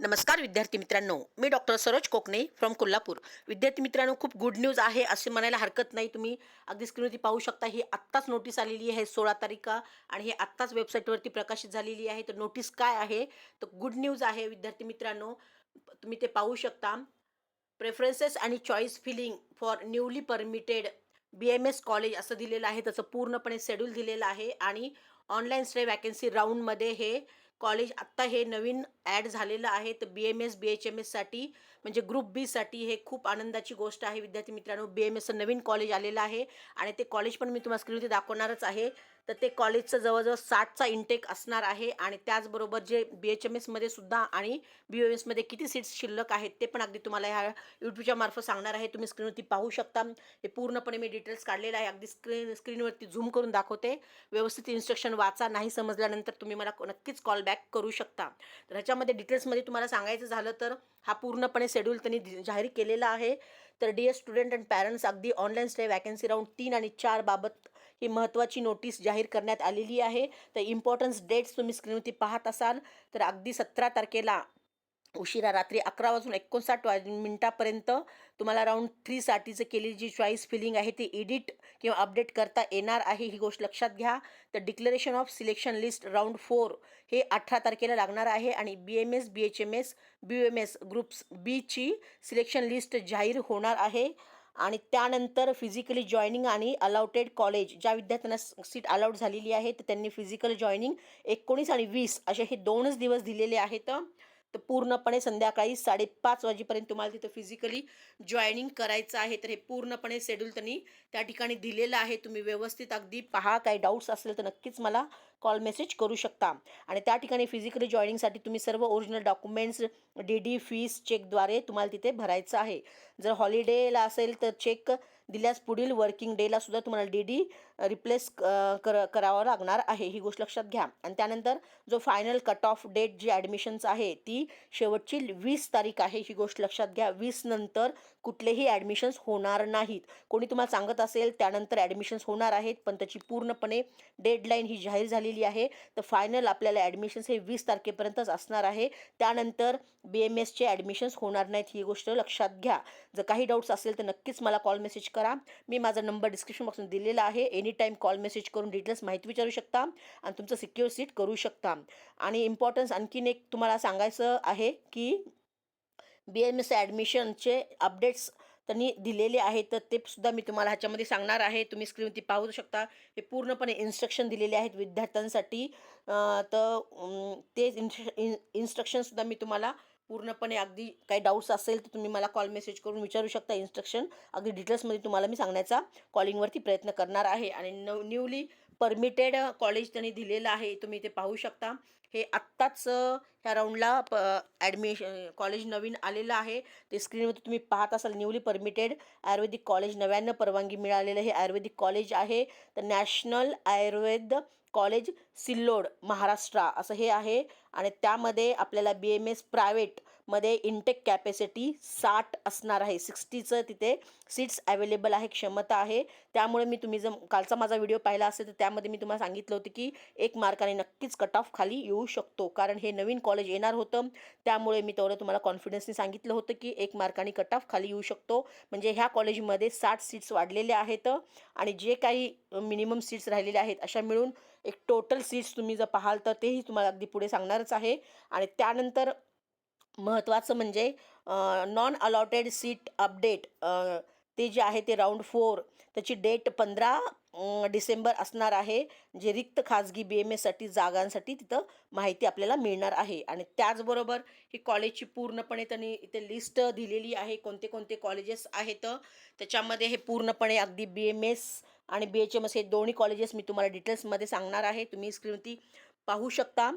नमस्कार विद्यार्थी मित्रांनो, मी डॉक्टर सरोज कोकणे फ्रॉम कोल्हापूर. विद्यार्थी मित्रांनो, खूप गुड न्यूज आहे असे म्हणायला हरकत नाही. तुम्ही अगदी स्क्रीनवरती पाहू शकता. ही आत्ताच नोटीस आलेली आहे 16 तारीख आणि हे आत्ताच वेबसाईटवरती प्रकाशित झालेली आहे. तर नोटीस काय आहे? तर गुड न्यूज आहे विद्यार्थी मित्रांनो. तुम्ही ते पाहू शकता. प्रेफरन्सेस आणि choice filling for newly permitted BMS college असं दिलेलं आहे. त्याचं पूर्णपणे शेड्यूल दिलेलं आहे आणि ऑनलाईन स्टे वॅकन्सी राऊंडमध्ये हे कॉलेज आत्ता हे नवीन ॲड झालेलं आहे. तर BMS BHMSसाठी म्हणजे ग्रुप बीसाठी हे खूप आनंदाची गोष्ट आहे विद्यार्थी मित्रांनो. BMSचं नवीन कॉलेज आलेलं आहे आणि ते कॉलेज पण मी तुम्हाला स्क्रीनवरती दाखवणारच आहे. तर ते कॉलेजचं जवळजवळ 60चा इंटेक असणार आहे आणि त्याचबरोबर जे BHMSमध्ये सुद्धा आणि BOMSमध्ये किती सीट्स शिल्लक आहेत ते पण अगदी तुम्हाला ह्या यूट्यूबच्या मार्फत सांगणार आहे. तुम्ही स्क्रीनवरती पाहू शकता. हे पूर्णपणे मी डिटेल्स काढलेलं आहे. अगदी स्क्रीनवरती झूम करून दाखवते. व्यवस्थित इन्स्ट्रक्शन वाचा. नाही समजल्यानंतर तुम्ही मला नक्कीच कॉल बॅक करू शकता. तर ह्याच्यामध्ये डिटेल्समध्ये तुम्हाला सांगायचं झालं तर हा पूर्णपणे शेड्यूल त्यांनी जाहीर केलेला आहे. तर डिअर स्टुडंट अँड पॅरेंट्स, अगदी ऑनलाईन स्टे वॅकन्सी राऊंड 3 आणि 4 बाबत ही महत्त्वाची नोटीस जाहीर करण्यात आलेली आहे. तर इम्पॉर्टन्स डेट्स तुम्ही स्क्रीनवरती पाहत असाल तर अगदी 17 तारखेला उशिरा रात्री 11:59 तुम्हाला राऊंड 3साठीचं केलेली जी चॉईस फिलिंग आहे ती एडिट किंवा अपडेट करता येणार आहे. ही गोष्ट लक्षात घ्या. तर declaration of selection list round 4 हे 18 तारखेला लागणार आहे आणि BMS BHMS BUMS ग्रुप्स बीची सिलेक्शन लिस्ट जाहीर होणार आहे. आणि त्यानंतर फिजिकली जॉईनिंग आणि अलाउटेड कॉलेज ज्या विद्यार्थ्यांना सीट अलाउड झालेली आहे तर त्यांनी फिजिकल जॉईनिंग 19 आणि 20 असे हे 2च दिवस दिलेले आहेत. तर पूर्णपणे संध्याकाळी 5:30 वाजेपर्यंत तुम्हाला तिथं फिजिकली जॉईनिंग करायचं आहे. तर हे पूर्णपणे शेड्यूल त्यांनी त्या ठिकाणी दिलेलं आहे. तुम्ही व्यवस्थित अगदी पहा. काही डाऊट्स असेल तर नक्कीच मला कॉल मेसेज करू शकता. आणि त्या ठिकाणी फिजिकली जॉईनिंगसाठी तुम्ही सर्व ओरिजिनल डॉक्युमेंट्स DD फीस चेकद्वारे तुम्हाला तिथे भरायचं आहे. जर हॉलिडेला असेल तर चेक दिल्यास पुढील वर्किंग डेला सुद्धा तुम्हाला DD रिप्लेस करावं लागणार आहे. ही गोष्ट लक्षात घ्या. आणि त्यानंतर जो फायनल कट ऑफ डेट जी ॲडमिशन्स आहे ती शेवटची 20 तारीख आहे. ही गोष्ट लक्षात घ्या. 20 नंतर कुठलेही ॲडमिशन्स होणार नाहीत. कोणी तुम्हाला सांगत असेल त्यानंतर ॲडमिशन्स होणार आहेत पण त्याची पूर्णपणे डेडलाईन ही जाहीर झालेली आहे. तर फायनल आपल्याला ॲडमिशन्स हे 20 तारखेपर्यंतच असणार आहे. त्यानंतर BMSचे ॲडमिशन्स होणार नाहीत. ही गोष्ट लक्षात घ्या. जर काही डाऊट्स असेल तर नक्कीच मला कॉल मेसेज करा. मी माझा नंबर डिस्क्रिप्शन बॉक्समध्ये दिलेला आहे. एनी टाईम कॉल मेसेज करून डिटेल्स माहिती विचारू शकता आणि तुमचं सिक्युअर सीट करू शकता. आणि इम्पॉर्टन्स आणखीन एक तुम्हाला सांगायचं आहे की BMS ॲडमिशनचे अपडेट्स त्यांनी दिलेले आहेत. तर ते सुद्धा मी तुम्हाला ह्याच्यामध्ये सांगणार आहे. तुम्ही स्क्रीनवरती पाहू शकता. हे पूर्णपणे इन्स्ट्रक्शन दिलेले आहेत विद्यार्थ्यांसाठी. ते इन्स्ट्रक्शनसुद्धा मी तुम्हाला पूर्णपणे अगदी काही डाऊट्स असेल तर तुम्ही मला कॉल मेसेज करून विचारू शकता. इन्स्ट्रक्शन अगदी डिटेल्समध्ये तुम्हाला मी सांगण्याचा कॉलिंगवरती प्रयत्न करणार आहे. आणि न्यूली परमिटेड कॉलेज त्यांनी दिलेलं आहे. तुम्ही ते पाहू शकता. हे आत्ताच ह्या राऊंडला कॉलेज नवीन आलेलं आहे. ते स्क्रीनवरती तुम्ही पाहत असाल. न्यूली परमिटेड आयुर्वेदिक कॉलेज, नव्यानं परवानगी मिळालेलं हे आयुर्वेदिक कॉलेज आहे. तर नॅशनल आयुर्वेद कॉलेज सिल्लोड महाराष्ट्र असं हे आहे. आणि त्यामध्ये आपल्याला BMS प्रायव्हेटमध्ये इंटेक कॅपॅसिटी 60 असणार आहे. 60चं तिथे सीट्स अवेलेबल आहे, क्षमता आहे. त्यामुळे तुम्ही जर कालचा माझा व्हिडिओ पाहिला असेल तर त्यामध्ये मी तुम्हाला सांगितलं होतं की 1 मार्काने नक्कीच कट ऑफ खाली येऊ शकतो. कारण हे नवीन कॉलेज येणार होतं त्यामुळे मी तेवढं तुम्हाला कॉन्फिडन्सने सांगितलं होतं की 1 मार्काने कट ऑफ खाली येऊ शकतो. म्हणजे ह्या कॉलेजमध्ये 60 सीट्स वाढलेल्या आहेत आणि जे काही मिनिमम सीट्स राहिलेल्या आहेत अशा मिळून एक टोटल सीट्स तुम्ही जर पाहाल तर तेही तुम्हाला अगदी पुढे सांगणारच आहे. आणि त्यानंतर महत्त्वाचं म्हणजे नॉन अलॉटेड सीट अपडेट ते जे आहे ते राऊंड 4 त्याची डेट 15 डिसेंबर असणार आहे. जे रिक्त खाजगी BMSसाठी जागांसाठी तिथं माहिती आपल्याला मिळणार आहे. आणि त्याचबरोबर ही कॉलेजची पूर्णपणे त्यांनी इथे लिस्ट दिलेली आहे कोणते कोणते कॉलेजेस आहेत. त्याच्यामध्ये हे पूर्णपणे अगदी BMS आणि BHMS हे दोन्ही कॉलेजेस मी तुम्हाला डिटेल्समध्ये सांगणार आहे. तुम्ही स्क्रीनवरती पाहू शकता.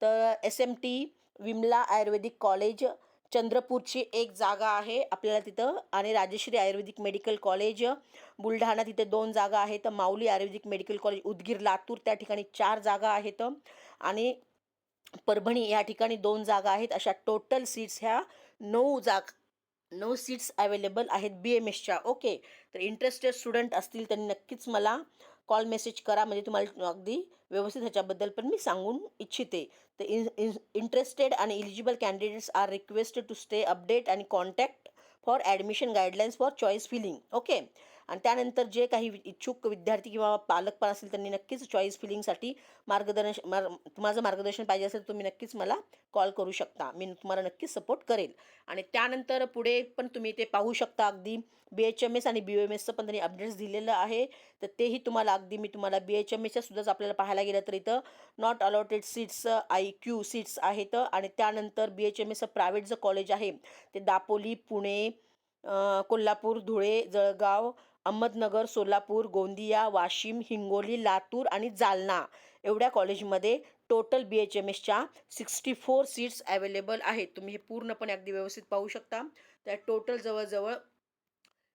तर SMT विमला आयुर्वेदिक कॉलेज चंद्रपूरची एक जागा आहे आपल्याला तिथं. आणि राजश्री आयुर्वेदिक मेडिकल कॉलेज बुलढाणा तिथे 2 जागा आहेत. माऊली आयुर्वेदिक मेडिकल कॉलेज उदगीर लातूर त्या ठिकाणी 4 जागा आहेत. आणि परभणी या ठिकाणी 2 जागा आहेत. अशा टोटल सीट्स ह्या 9 सीट्स अवेलेबल आहेत BMSच्या. ओके. तर इंटरेस्टेड स्टुडंट असतील त्यांनी नक्कीच मला कॉल मेसेज करा, म्हणजे तुम्हाला अगदी व्यवस्थित ह्याच्याबद्दल पण मी सांगून इच्छिते. तर इंटरेस्टेड आणि eligible candidates are requested to stay update आणि contact for admission guidelines for choice filling. Okay. आणि त्यानंतर जे काही इच्छुक विद्यार्थी किंवा पालक पण असतील त्यांनी नक्कीच चॉईस फिलिंगसाठी माझं मार्गदर्शन पाहिजे असेल तर तुम्ही नक्कीच मला कॉल करू शकता. मी तुम्हाला नक्कीच सपोर्ट करेल. आणि त्यानंतर पुढे पण तुम्ही ते पाहू शकता, अगदी BHMS आणि BUMSचं पण त्यांनी अपडेट्स दिलेलं आहे. तर तेही तुम्हाला अगदी मी तुम्हाला BHMSच्या सुद्धाच आपल्याला पाहायला गेलं तर इथं not allotted seats IQ seats आहेत. आणि त्यानंतर BHMSचं प्रायव्हेट जे कॉलेज आहे ते दापोली, पुणे, कोल्हापूर, धुळे, जळगाव, अहमदनगर, सोलापूर, गोंदिया, वाशिम, हिंगोली, लातूर आणि जालना एवढ्या कॉलेजमध्ये टोटल BHMSच्या 64 सीट्स अवेलेबल आहेत. तुम्ही हे पूर्णपणे अगदी व्यवस्थित पाहू शकता. त्या टोटल जवळजवळ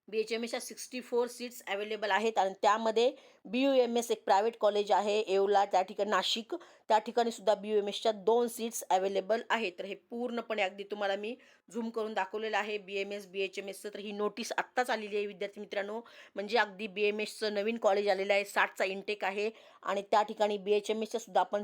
BHMSच्या 64 सीट्स अवेलेबल आहेत. आणि त्यामध्ये BUMS एक प्रायव्हेट कॉलेज आहे येवला, त्या ठिकाणी नाशिक, त्या ठिकाणी सुद्धा BUMSच्या 2 सीट्स अवेलेबल आहेत. तर हे पूर्णपणे अगदी तुम्हाला मी झूम करून दाखवलेलं आहे BHMSचं. तर ही नोटीस आत्ताच आलेली आहे विद्यार्थी मित्रांनो. म्हणजे अगदी BMSचं नवीन कॉलेज आलेलं आहे, 60चा इंटेक आहे. आणि त्या ठिकाणी BHMSच्या सुद्धा आपण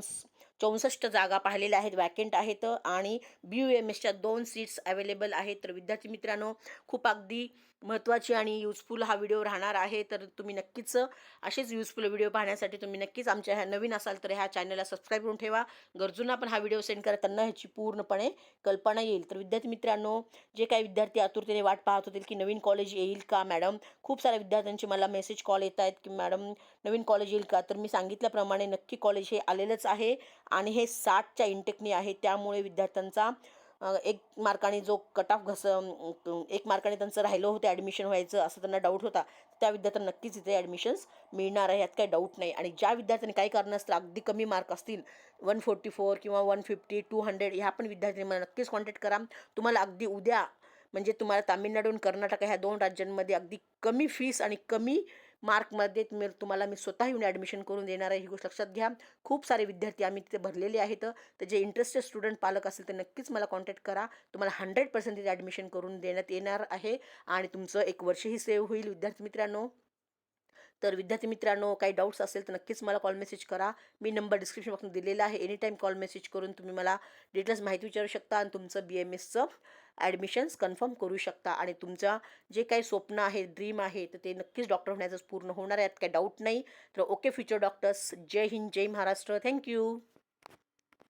64 जागा पाहिलेल्या आहेत, वॅकेंट आहेत. आणि BUMSच्या 2 सीट्स अवेलेबल आहेत. तर विद्यार्थी मित्रांनो, खूप अगदी महत्त्वाची आणि युजफुल हा व्हिडिओ राहणार आहे. तर तुम्ही नक्कीच असेच युजफुल व्हिडिओ पाहण्यासाठी तुम्ही नक्कीच आमच्या ह्या नवीन असाल तर ह्या चॅनलला सबस्क्राईब करून ठेवा. गरजूंना पण हा व्हिडिओ सेंड करा, त्यांना ह्याची पूर्णपणे कल्पना येईल. तर विद्यार्थी मित्रांनो, जे काही विद्यार्थी आतुरतेने वाट पाहत होतील की नवीन कॉलेज येईल का मॅडम, खूप साऱ्या विद्यार्थ्यांचे मला मेसेज कॉल येत आहेत की मॅडम नवीन कॉलेज येईल का. तर मी सांगितल्याप्रमाणे नक्की कॉलेज हे आलेलंच आहे. आणि हे 60च्या इंटेकनी आहे. त्यामुळे विद्यार्थ्यांचा 1 मार्काने जो कट ऑफ 1 मार्काने त्यांचं राहिलं होतं ॲडमिशन व्हायचं असं त्यांना डाऊट होता, त्या विद्यार्थ्यांना नक्कीच इथे ॲडमिशन्स मिळणार आहे, यात काही डाऊट नाही. आणि ज्या विद्यार्थ्यांनी काही कारणास्तव अगदी कमी मार्क असतील 144 किंवा 150 200, ह्या पण विद्यार्थ्यांनी मला नक्कीच कॉन्टॅक्ट करा. तुम्हाला अगदी उद्या म्हणजे तुम्हाला तामिळनाडू आणि कर्नाटक ह्या 2 राज्यांमध्ये अगदी कमी फीस आणि कमी मार्कमध्ये तुम्हाला मी स्वतः येऊन ॲडमिशन करून देणार आहे, ही गोष्ट लक्षात घ्या. खूप सारे विद्यार्थी आम्ही तिथे भरलेले आहेत. तर जे इंटरेस्टेड स्टुडंट पालक असेल तर नक्कीच मला कॉन्टॅक्ट करा. तुम्हाला 100% तिथे ॲडमिशन करून देण्यात येणार आहे. आणि तुमचं 1 वर्षही सेव्ह होईल विद्यार्थी मित्रांनो. तर विद्यार्थी मित्रांनो, काही डाऊट्स असेल तर नक्कीच मला कॉल मेसेज करा. मी नंबर डिस्क्रिप्शन बॉक्समध्ये दिलेला आहे. एनी टाईम कॉल मेसेज करून तुम्ही मला डिटेल्स माहिती विचारू शकता आणि तुमचं BMSचं ॲडमिशन्स कन्फर्म करू शकता. आणि तुमचं जे काही स्वप्न आहे, ड्रीम आहे, तर ते नक्कीच डॉक्टर होण्याचं पूर्ण होणार आहे, यात काही डाऊट नाही. तर ओके फ्युचर डॉक्टर्स, जय हिंद, जय महाराष्ट्र. थँक्यू.